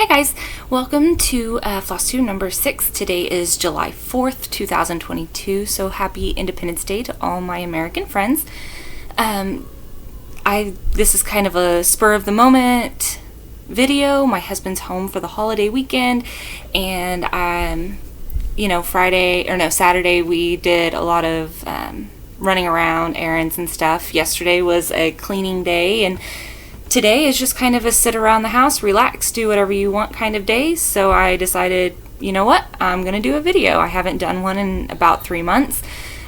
Hi guys, welcome to Flosstube number 6. Today is July 4th, 2022, so happy Independence Day to all my American friends. This is kind of a spur of the moment video. My husband's home for the holiday weekend, and Saturday we did a lot of running around, errands and stuff. Yesterday was a cleaning day, and today is just kind of a sit around the house, relax, do whatever you want kind of day. So I decided, you know what, I'm going to do a video. I haven't done one in about 3 months.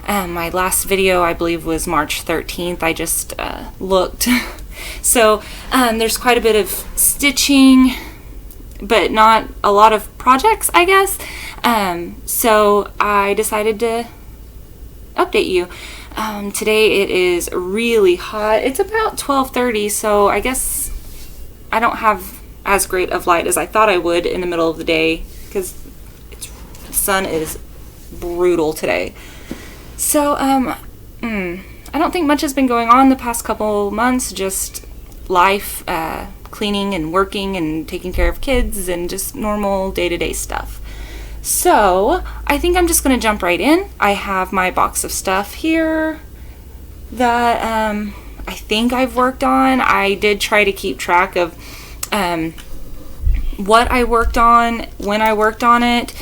My last video, I believe, was March 13th. I just looked. So there's quite a bit of stitching, but not a lot of projects, I guess. So I decided to update you. Today it is really hot. It's about 12:30, so I guess I don't have as great of light as I thought I would in the middle of the day because the sun is brutal today. So I don't think much has been going on the past couple months, just life, cleaning and working and taking care of kids and just normal day-to-day stuff. So I think I'm just going to jump right in. I have my box of stuff here that I think I've worked on. I did try to keep track of what I worked on, when I worked on it.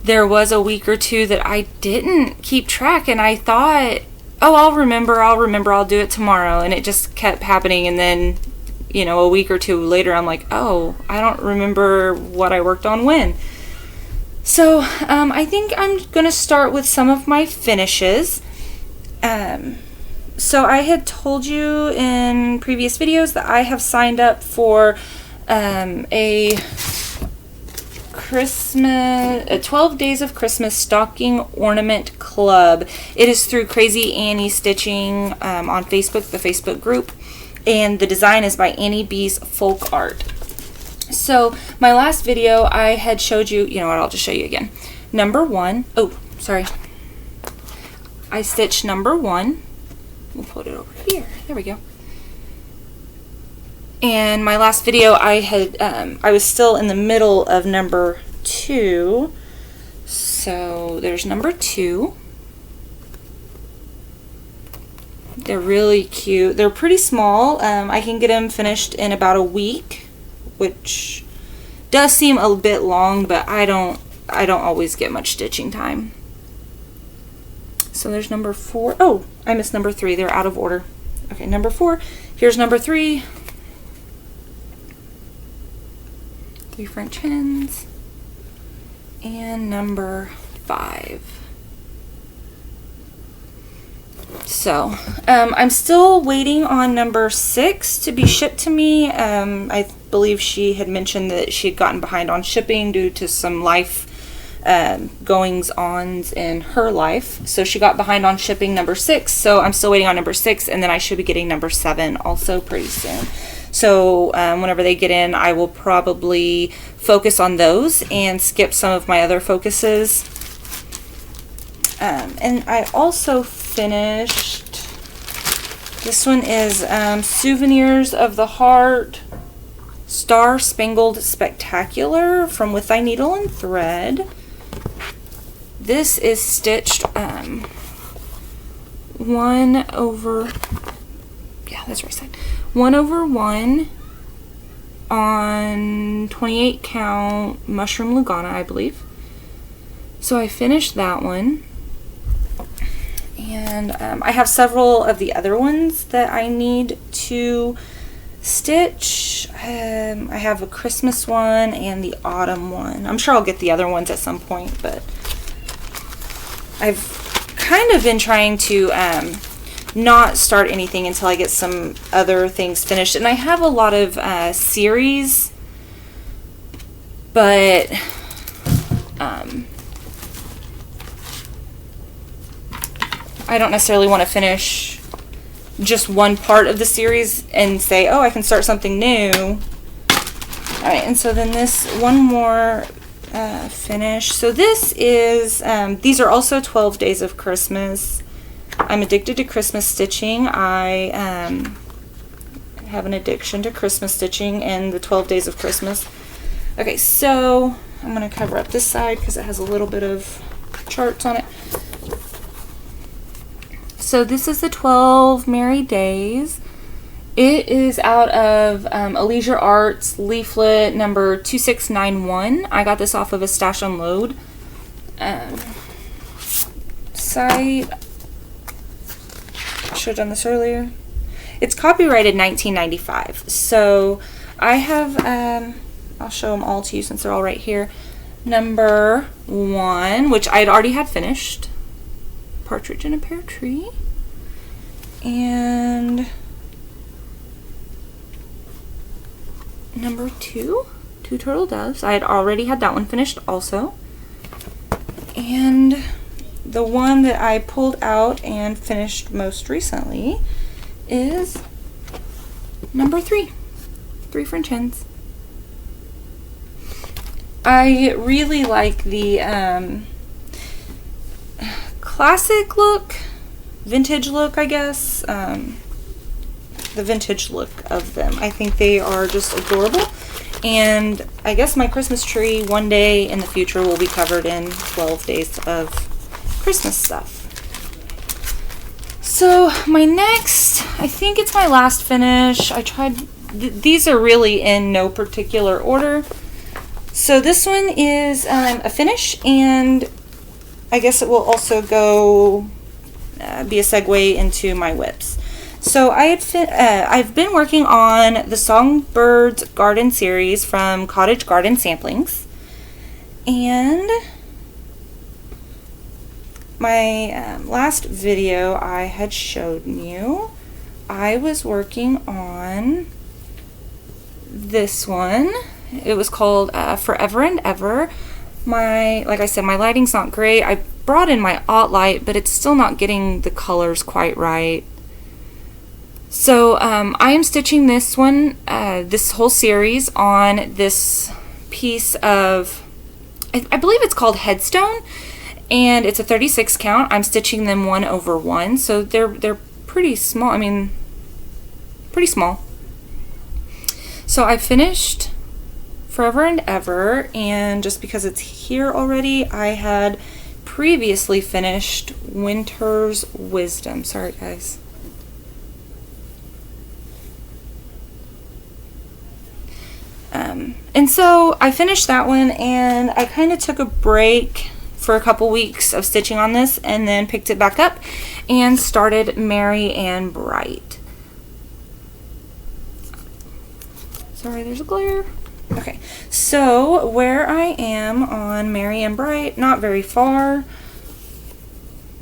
There was a week or two that I didn't keep track, and I thought, oh, I'll remember, I'll do it tomorrow. And it just kept happening, and then, a week or two later, I'm like, oh, I don't remember what I worked on when. So I think I'm going to start with some of my finishes. So I had told you in previous videos that I have signed up for a 12 Days of Christmas Stocking Ornament Club. It is through Crazy Annie Stitching on Facebook, the Facebook group, and the design is by Annie B's Folk Art. So my last video I had showed you, I'll just show you again. Number 1, I stitched number 1. We'll put it over here. There we go. And my last video I was still in the middle of number 2. So there's number 2. They're really cute. They're pretty small. I can get them finished in about a week, which does seem a bit long, but I don't always get much stitching time. So there's number 4. Oh, I missed number 3. They're out of order. Okay, number 4. Here's number 3. 3 French hens. And number 5. So, I'm still waiting on number 6 to be shipped to me. I believe she had mentioned that she had gotten behind on shipping due to some life goings-ons in her life. So she got behind on shipping number 6. So I'm still waiting on number 6, and then I should be getting number 7 also pretty soon. So whenever they get in, I will probably focus on those and skip some of my other focuses. And I also finished, this one is Souvenirs of the Heart Star Spangled Spectacular from With Thy Needle and Thread. This is stitched 1/1 on 28 count mushroom lugana, I believe. So I finished that one. And I have several of the other ones that I need to stitch. I have a Christmas one and the autumn one. I'm sure I'll get the other ones at some point, but I've kind of been trying to not start anything until I get some other things finished. And I have a lot of series, but I don't necessarily want to finish just one part of the series and say, oh, I can start something new. Alright, and so then this one more finish. So this is, these are also 12 Days of Christmas. I'm addicted to Christmas stitching. I have an addiction to Christmas stitching and the 12 Days of Christmas. Okay, so I'm going to cover up this side because it has a little bit of charts on it. So this is the 12 Merry Days. It is out of a Leisure Arts leaflet number 2691. I got this off of a Stash Unload site. I should have done this earlier. It's copyrighted 1995. So I have, I'll show them all to you since they're all right here. Number 1, which I'd already had finished. Partridge in a Pear Tree. And number 2, Two Turtle Doves. I had already had that one finished also. And the one that I pulled out and finished most recently is number 3, Three French Hens. I really like the classic look, vintage look, I guess. The vintage look of them. I think they are just adorable. And I guess my Christmas tree one day in the future will be covered in 12 days of Christmas stuff. So my next, I think it's my last finish. I tried, these are really in no particular order. So this one is a finish, and I guess it will also go be a segue into my whips. So I've been working on the Songbirds Garden series from Cottage Garden Samplings, and my last video I had showed you, I was working on this one. It was called Forever and Ever. Like I said, my lighting's not great. I brought in my light, but it's still not getting the colors quite right. So I am stitching this one, this whole series on this piece of, I believe it's called Headstone, and it's a 36 count. I'm stitching them 1/1, so they're pretty small. I mean, pretty small. So I finished Forever and Ever, and just because it's here already, I had previously finished Winter's Wisdom. Sorry, guys. And so I finished that one, and I kind of took a break for a couple weeks of stitching on this, and then picked it back up and started Merry and Bright. Sorry, there's a glare. Okay, so where I am on Merry and Bright, not very far,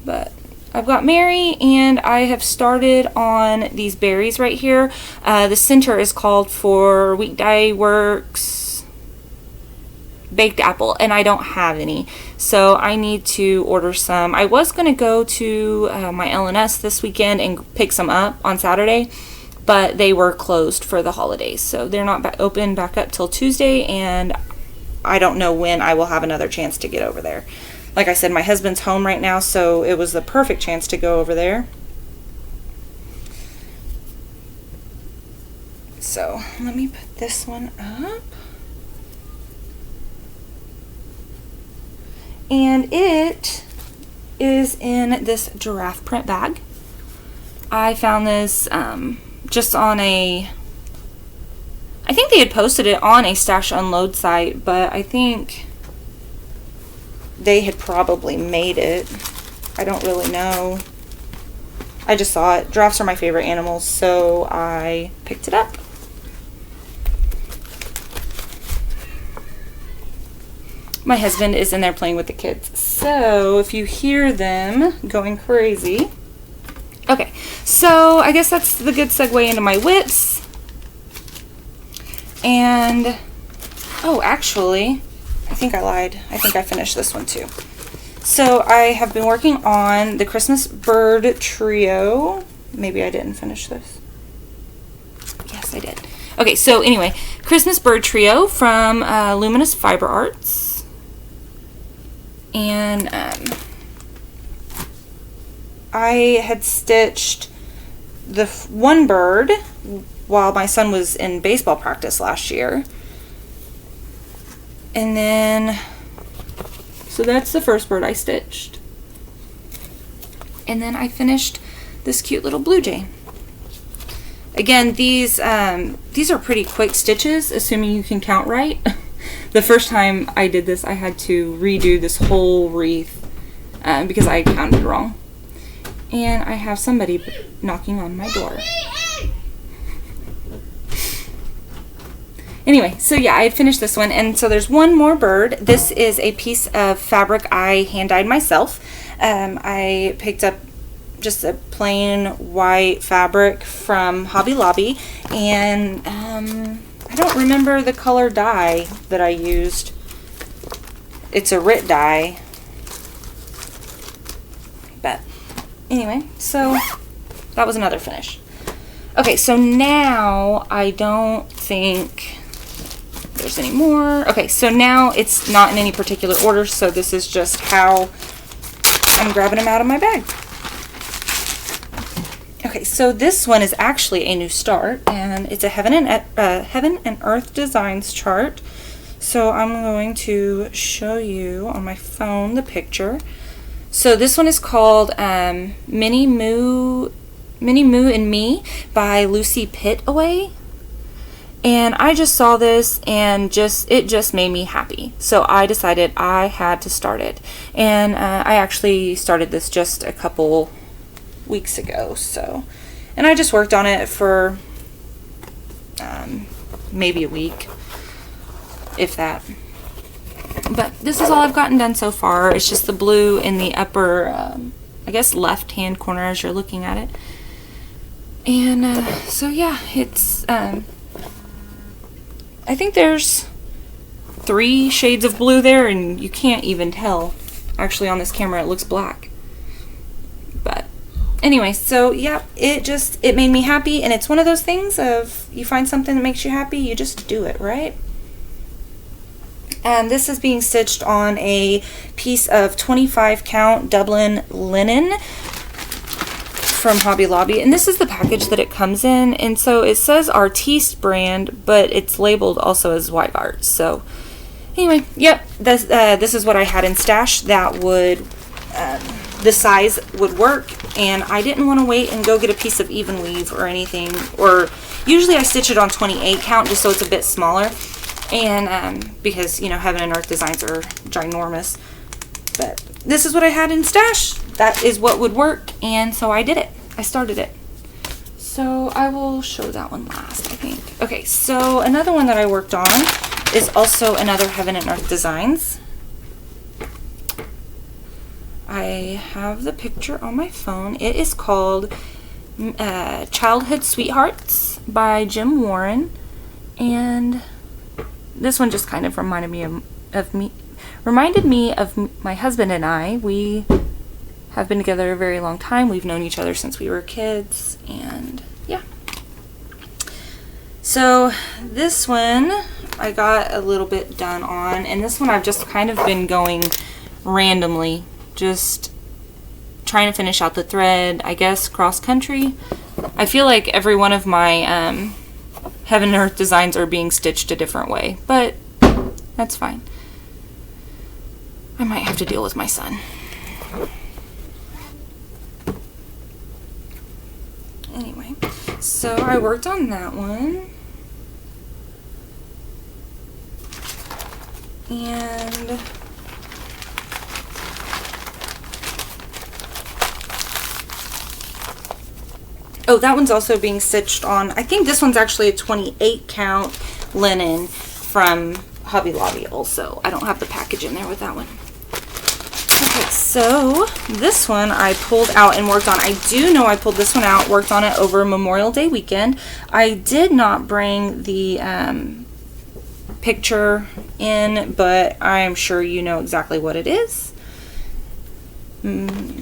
but I've got Merry, and I have started on these berries right here. The center is called For Weekday Works Baked Apple, and I don't have any, so I need to order some. I was going to go to my LNS this weekend and pick some up on Saturday, but they were closed for the holidays, so they're not open back up till Tuesday, and I don't know when I will have another chance to get over there. Like I said, my husband's home right now, so it was the perfect chance to go over there. So let me put this one up. And it is in this giraffe print bag. I found this just on I think they had posted it on a Stash Unload site, but I think they had probably made it. I don't really know. I just saw it. Giraffes are my favorite animals, so I picked it up. My husband is in there playing with the kids, so if you hear them going crazy. Okay, so I guess that's the good segue into my whips. And, oh, actually, I think I lied. I think I finished this one too. So I have been working on the Christmas Bird Trio. Maybe I didn't finish this. Yes, I did. Okay, so anyway, Christmas Bird Trio from Luminous Fiber Arts. And I had stitched the one bird while my son was in baseball practice last year. And then, so that's the first bird I stitched. And then I finished this cute little blue jay. Again, these are pretty quick stitches, assuming you can count right. The first time I did this, I had to redo this whole wreath because I counted wrong. And I have somebody knocking on my door. Anyway, so yeah, I had finished this one, and so there's one more bird. This is a piece of fabric I hand-dyed myself. I picked up just a plain white fabric from Hobby Lobby, and I don't remember the color dye that I used. It's a RIT dye. But anyway, so that was another finish. Okay, so now I don't think there's any more. Okay, so now it's not in any particular order, so this is just how I'm grabbing them out of my bag. Okay, so this one is actually a new start, and it's a Heaven and Earth Designs chart. So I'm going to show you on my phone the picture. So this one is called Minnie Moo and Me by Lucy Pitaway. And I just saw this and it just made me happy. So I decided I had to start it. And I actually started this just a couple weeks ago. And I just worked on it for maybe a week, if that. But this is all I've gotten done so far. It's just the blue in the upper, I guess, left-hand corner as you're looking at it. And so yeah, it's I think there's 3 shades of blue there, and you can't even tell. Actually, on this camera it looks black. But anyway, so yeah, it made me happy, and it's one of those things of you find something that makes you happy, you just do it, right? And this is being stitched on a piece of 25 count Dublin linen from Hobby Lobby, and this is the package that it comes in. And so it says Artiste brand, but it's labeled also as White Art. So anyway, yep, this is what I had in stash that would the size would work, and I didn't want to wait and go get a piece of even weave or anything, or usually I stitch it on 28 count just so it's a bit smaller, and because, you know, Heaven and Earth Designs are ginormous. But this is what I had in stash. That is what would work, and so I did it. I started it. So I will show that one last, I think. Okay, so another one that I worked on is also another Heaven and Earth Designs. I have the picture on my phone. It is called Childhood Sweethearts by Jim Warren, and this one just kind of reminded me of my husband and I. We have been together a very long time. We've known each other since we were kids, and yeah. So this one I got a little bit done on, and this one I've just kind of been going randomly, just trying to finish out the thread, I guess, cross country. I feel like every one of my Heaven and Earth Designs are being stitched a different way, but that's fine. I might have to deal with my son. Anyway, so I worked on that one. And oh, that one's also being stitched on, I think this one's actually a 28 count linen from Hobby Lobby also. I don't have the package in there with that one. Okay, so this one I pulled out and worked on. I do know I pulled this one out, worked on it over Memorial Day weekend. I did not bring the picture in, but I'm sure you know exactly what it is. A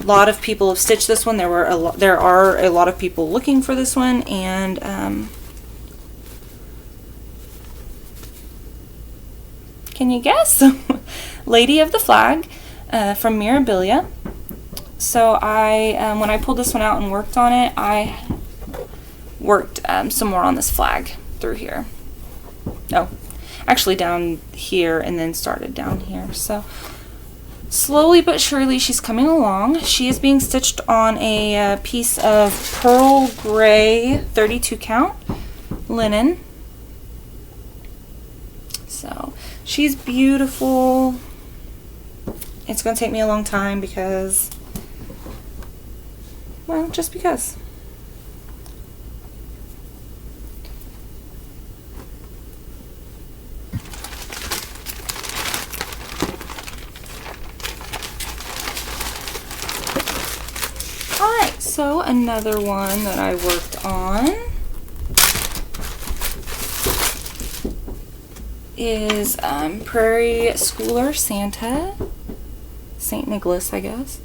lot of people have stitched this one. There are a lot of people looking for this one, and can you guess? Lady of the Flag from Mirabilia. So I, when I pulled this one out and worked on it, I worked some more on this flag through here. Oh, actually down here and then started down here. So slowly but surely she's coming along. She is being stitched on a piece of pearl gray 32 count linen. So she's beautiful. It's going to take me a long time because, well, just because. Alright, so another one that I worked on is Prairie Schooler Santa, St. Nicholas, I guess.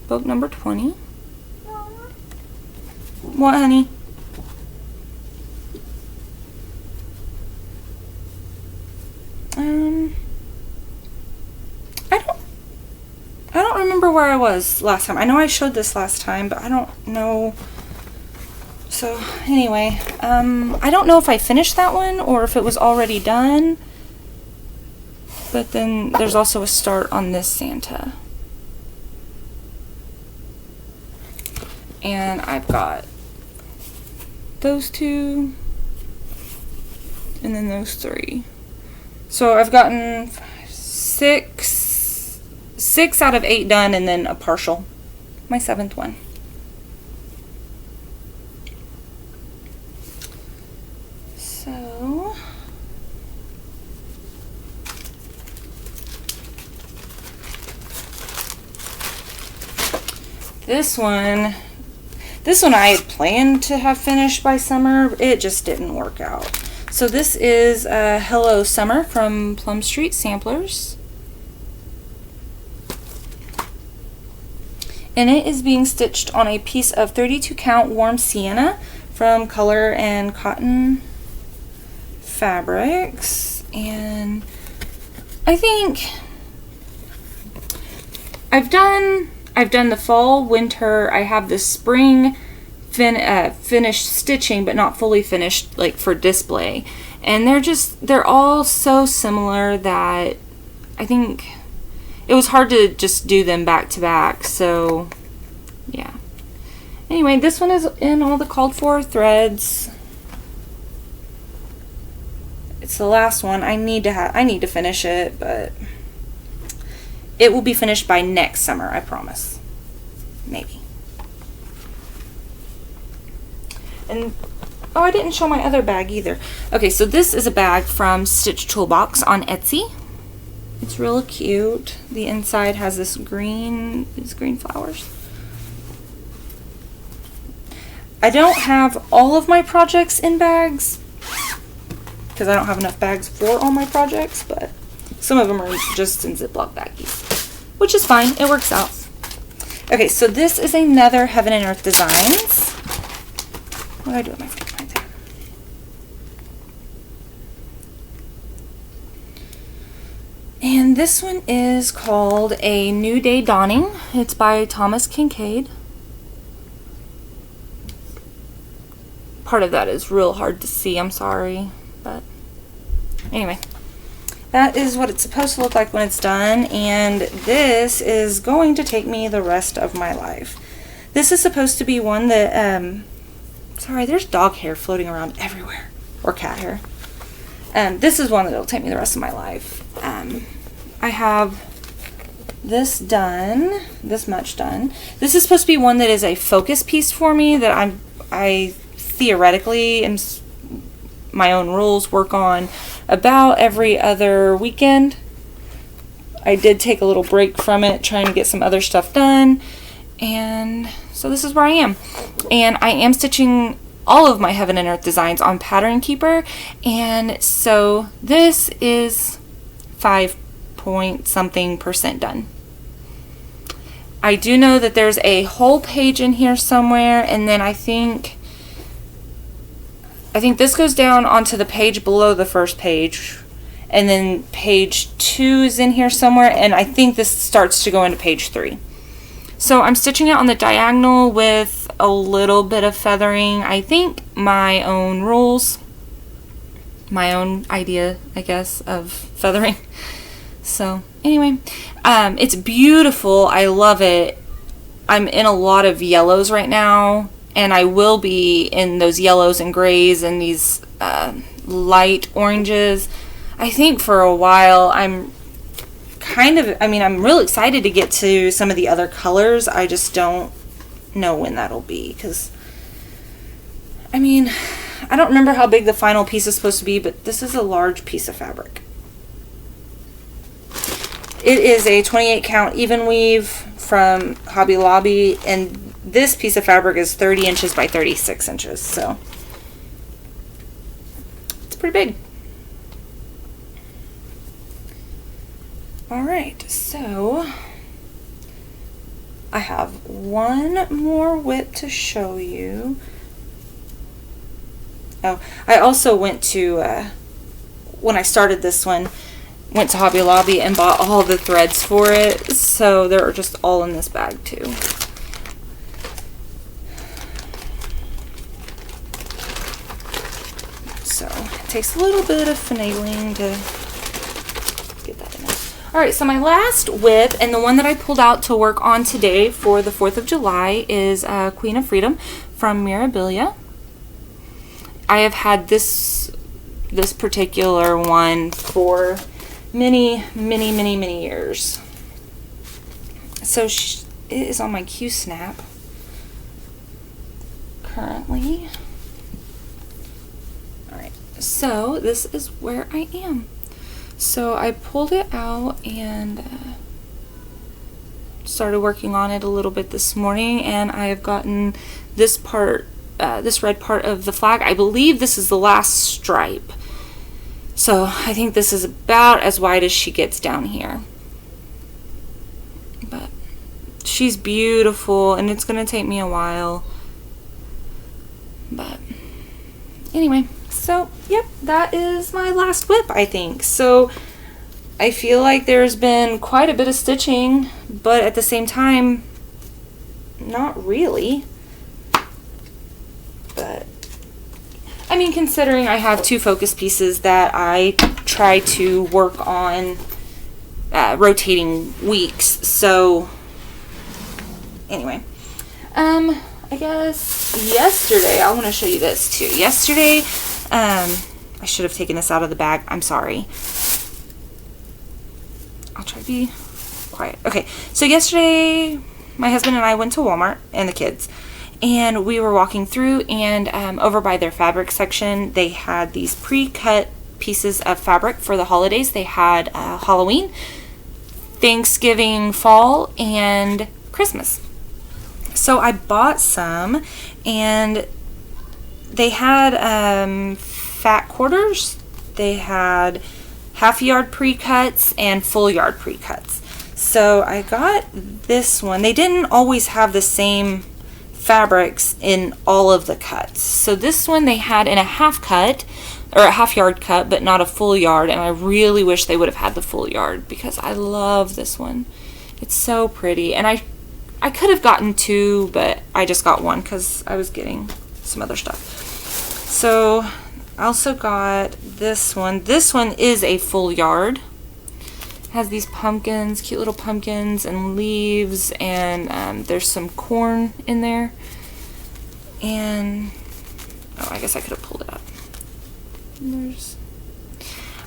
Book number 20. What, honey? I don't remember where I was last time. I know I showed this last time, but I don't know. So anyway, I don't know if I finished that one or if it was already done. But then there's also a start on this Santa. And I've got those two and then those three. So I've gotten six out of 8 done and then a partial. My 7th one. So this one I had planned to have finished by summer. It just didn't work out. So this is Hello Summer from Plum Street Samplers. And it is being stitched on a piece of 32 count warm sienna from Color and Cotton Fabrics. And I think I've done the fall, winter. I have the spring finished stitching, but not fully finished, like for display. And they're all so similar that I think it was hard to just do them back to back. So yeah. Anyway, this one is in all the called for threads. It's the last one. I need to finish it, but it will be finished by next summer, I promise. Maybe. And oh, I didn't show my other bag either. Okay, so this is a bag from Stitch Toolbox on Etsy. It's real cute. The inside has these green flowers. I don't have all of my projects in bags because I don't have enough bags for all my projects, but some of them are just in Ziploc baggies, which is fine. It works out. Okay, so this is another Heaven and Earth Designs. What do I do with my phone right there? And this one is called A New Day Dawning. It's by Thomas Kincaid. Part of that is real hard to see, I'm sorry, but anyway, that is what it's supposed to look like when it's done, and this is going to take me the rest of my life. This is supposed to be one that, sorry, there's dog hair floating around everywhere, or cat hair. This is one that will take me the rest of my life. I have this done, this much done. This is supposed to be one that is a focus piece for me that I theoretically, in my own rules, work on about every other weekend. I did take a little break from it, trying to get some other stuff done, and so this is where I am. And I am stitching all of my Heaven and Earth designs on Pattern Keeper, and so this is 5-point-something% done. I do know that there's a whole page in here somewhere, and then I think this goes down onto the page below the first page, and then page 2 is in here somewhere, and I think this starts to go into page 3. So I'm stitching it on the diagonal with a little bit of feathering. I think my own rules. my own idea, I guess, of feathering. So anyway, it's beautiful. I love it. I'm in a lot of yellows right now, and I will be in those yellows and grays and these light oranges, I think, for a while. I'm real excited to get to some of the other colors. I just don't know when that'll be, because I don't remember how big the final piece is supposed to be, but this is a large piece of fabric. It is a 28 count even weave from Hobby Lobby, and this piece of fabric is 30 inches by 36 inches, so it's pretty big. Alright, so I have one more whip to show you. Oh, I also went to, when I started this one, went to Hobby Lobby and bought all the threads for it, so they're just all in this bag too. So it takes a little bit of finagling to get that in there. Alright, so my last whip, and the one that I pulled out to work on today for the 4th of July, is Queen of Freedom from Mirabilia. I have had this particular one for many years. So it is on my Q-snap currently. Alright, so this is where I am. So I pulled it out and started working on it a little bit this morning, and I have gotten this part, this red part of the flag. I believe this is the last stripe. So I think this is about as wide as she gets down here. But she's beautiful, and it's going to take me a while. But anyway, so yep, that is my last whip, I think. So I feel like there's been quite a bit of stitching, but at the same time, not really. But considering I have 2 focus pieces that I try to work on rotating weeks. So anyway, I guess yesterday, I want to show you this too. Yesterday, I should have taken this out of the bag. I'm sorry. I'll try to be quiet. Okay, so yesterday, my husband and I went to Walmart, and the kids, and we were walking through, and over by their fabric section, they had these pre-cut pieces of fabric for the holidays. They had Halloween, Thanksgiving, fall, and Christmas. So I bought some, and they had fat quarters, they had half yard pre-cuts, and full yard pre-cuts. So I got this one. They didn't always have the same fabrics in all of the cuts. So this one they had in a half cut, or a half yard cut, but not a full yard, and I really wish they would have had the full yard because I love this one. It's so pretty, and I could have gotten 2, but I just got 1 because I was getting some other stuff. So I also got this one. This one is a full yard. It has these pumpkins, cute little pumpkins and leaves, and there's some corn in there. And oh, I guess I could have pulled it up.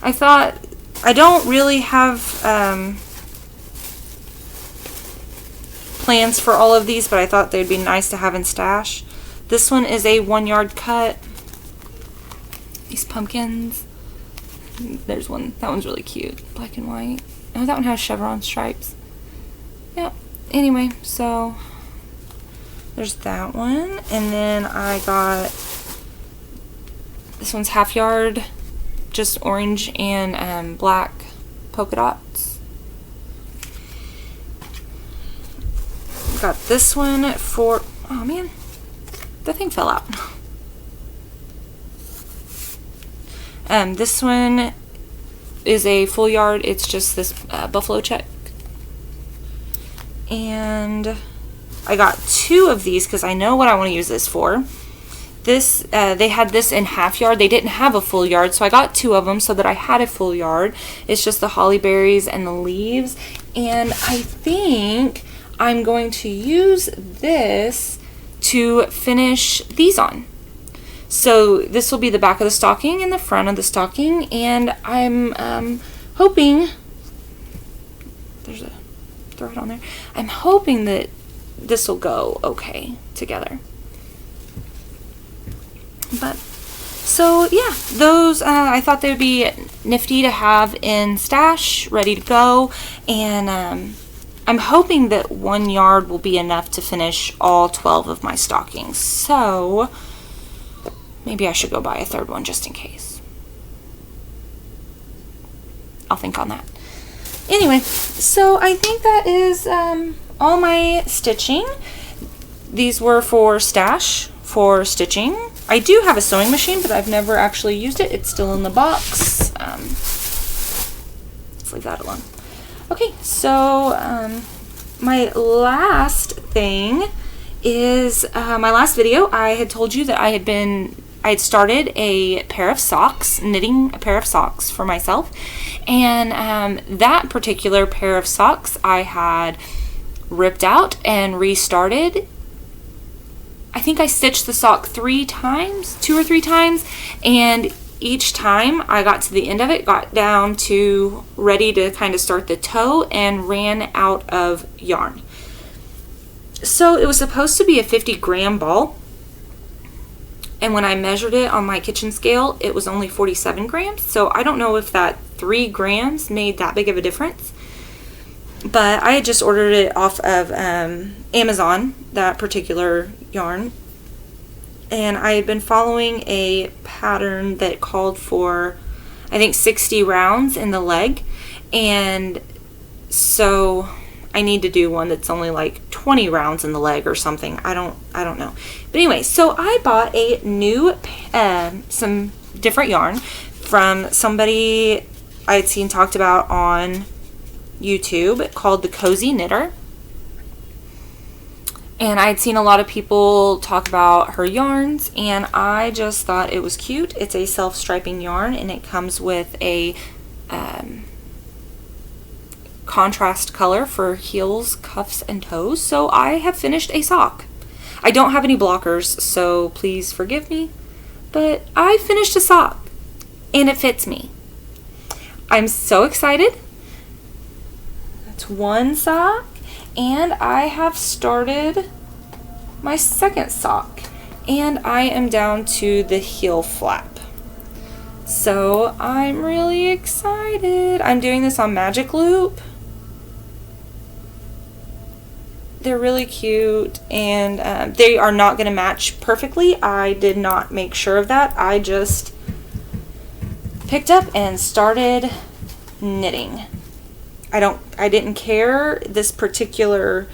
I thought, I don't really have plans for all of these, but I thought they'd be nice to have in stash. This one is a 1 yard cut. These pumpkins. There's one. That one's really cute. Black and white. Oh, that one has chevron stripes. Yep. Anyway, so there's that one. And then I got, this one's half yard, just orange and black polka dots. Got this one for, oh man, the thing fell out. This one is a full yard. It's just this buffalo check. And I got 2 of these because I know what I want to use this for. This they had this in half yard. They didn't have a full yard, so I got 2 of them so that I had a full yard. It's just the holly berries and the leaves, and I think I'm going to use this to finish these on. So this will be the back of the stocking and the front of the stocking, and I'm hoping, there's a thread on there, I'm hoping that this will go okay together. But so yeah, those I thought they would be nifty to have in stash, ready to go, and I'm hoping that 1 yard will be enough to finish all 12 of my stockings. So maybe I should go buy a 3rd one just in case. I'll think on that. Anyway, so I think that is all my stitching. These were for stash, for stitching. I do have a sewing machine, but I've never actually used it. It's still in the box. Let's leave that alone. Okay, so my last thing is my last video. I had told you that I had started a pair of socks, knitting a pair of socks for myself, and that particular pair of socks I had ripped out and restarted. I think I stitched the sock 3 times, 2 or 3 times, and each time I got to the end of it, got down to ready to kind of start the toe, and ran out of yarn. So it was supposed to be a 50-gram ball, and when I measured it on my kitchen scale, it was only 47 grams. So I don't know if that 3 grams made that big of a difference. But I had just ordered it off of Amazon, that particular yarn. And I had been following a pattern that called for, I think, 60 rounds in the leg. And so I need to do one that's only like 20 rounds in the leg or something. I don't know. But anyway, so I bought a new, some different yarn from somebody I had seen talked about on YouTube called the Cozy Knitter. And I'd seen a lot of people talk about her yarns, and I just thought it was cute. It's a self-striping yarn, and it comes with a contrast color for heels, cuffs, and toes. So I have finished a sock. I don't have any blockers, so please forgive me, but I finished a sock, and it fits me. I'm so excited. That's 1 sock, and I have started my 2nd sock, and I am down to the heel flap. So I'm really excited. I'm doing this on Magic Loop. They're really cute, and they are not going to match perfectly. I did not make sure of that. I just picked up and started knitting. I didn't care this particular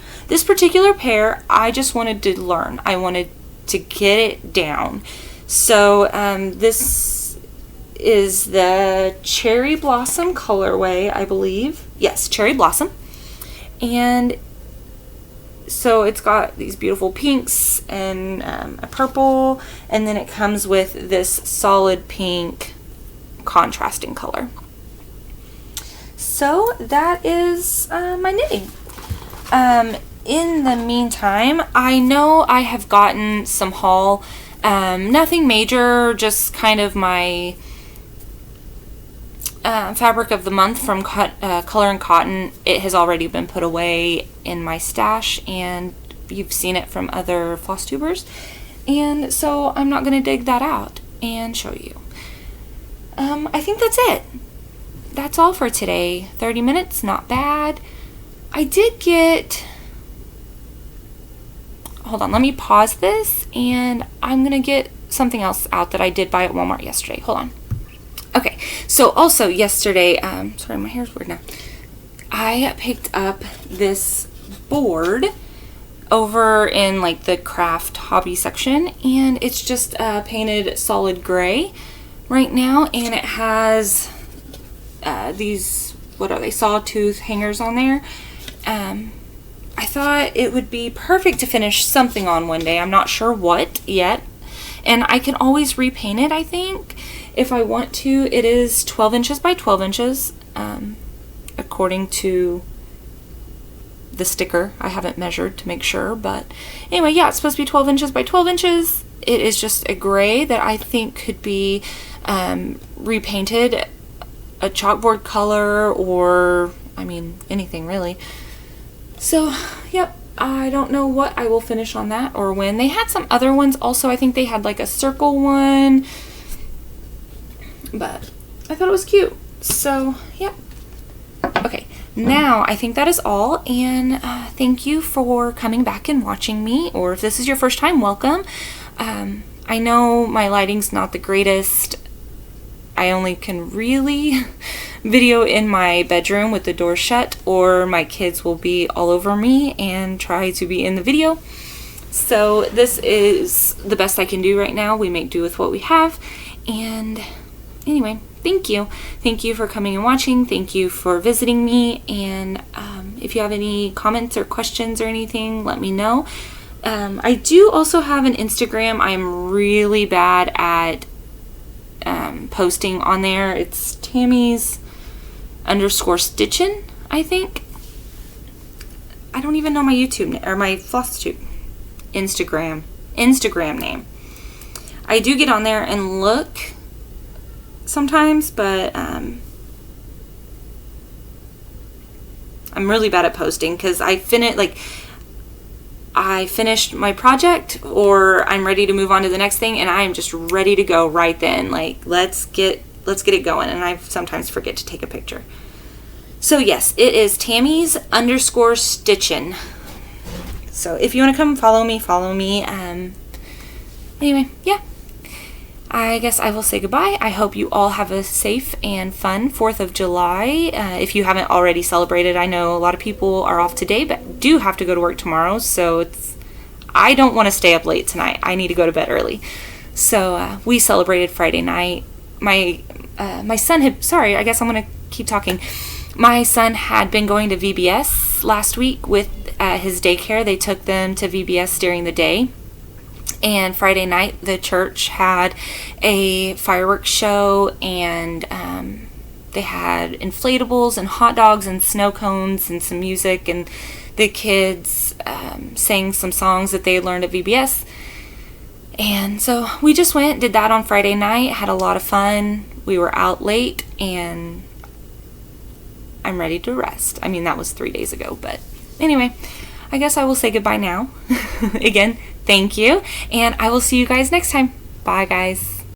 pair. I just wanted to learn. I wanted to get it down. So this is the Cherry Blossom colorway, I believe. Yes, Cherry Blossom. And so it's got these beautiful pinks and a purple, and then it comes with this solid pink contrasting color. So that is my knitting. In the meantime, I know I have gotten some haul, nothing major, just kind of my fabric of the month from Color and Cotton. It has already been put away in my stash, and you've seen it from other Flosstubers, and so I'm not going to dig that out and show you. I think that's it. That's all for today. 30 minutes, not bad. I did get... Hold on, let me pause this, and I'm going to get something else out that I did buy at Walmart yesterday. Hold on. Okay, so also yesterday, sorry, my hair's weird now. I picked up this board over in like the craft hobby section, and it's just painted solid gray right now, and it has these, what are they, sawtooth hangers on there. I thought it would be perfect to finish something on one day. I'm not sure what yet, And I can always repaint it, I think, if I want to. It is 12 inches by 12 inches, according to the sticker. I haven't measured to make sure, but anyway, yeah, it's supposed to be 12 inches by 12 inches. It is just a gray that I think could be repainted a chalkboard color, or I mean anything really. So yep, I don't know what I will finish on that or when. They had some other ones also. I think they had like a circle one, but I thought it was cute. So yep. Okay, now I think that is all, and thank you for coming back and watching me, or if this is your first time, welcome. I know my lighting's not the greatest. I only can really video in my bedroom with the door shut, or my kids will be all over me and try to be in the video. So this is the best I can do right now. We make do with what we have. And anyway, thank you. Thank you for coming and watching. Thank you for visiting me. And if you have any comments or questions or anything, let me know. I do also have an Instagram. I'm really bad at posting on there. It's Tammy's _stitchin', I think. I don't even know my YouTube or my Flosstube Instagram name. I do get on there and look sometimes, but I'm really bad at posting because I finished my project, or I'm ready to move on to the next thing, and I am just ready to go right then. Like, let's get it going, and I sometimes forget to take a picture. So yes, it is Tammy's _stitchin'. So if you want to come follow me. Anyway, yeah. I guess I will say goodbye. I hope you all have a safe and fun 4th of July. If you haven't already celebrated, I know a lot of people are off today, but do have to go to work tomorrow, so I don't want to stay up late tonight. I need to go to bed early. So we celebrated Friday night. My son had, sorry, I guess I'm going to keep talking. My son had been going to VBS last week with his daycare. They took them to VBS during the day. And Friday night, the church had a fireworks show, and they had inflatables and hot dogs and snow cones and some music, and the kids sang some songs that they had learned at VBS. And so we just went, did that on Friday night, had a lot of fun. We were out late, and I'm ready to rest. I mean, that was 3 days ago, but anyway, I guess I will say goodbye now. Again, thank you, and I will see you guys next time. Bye, guys.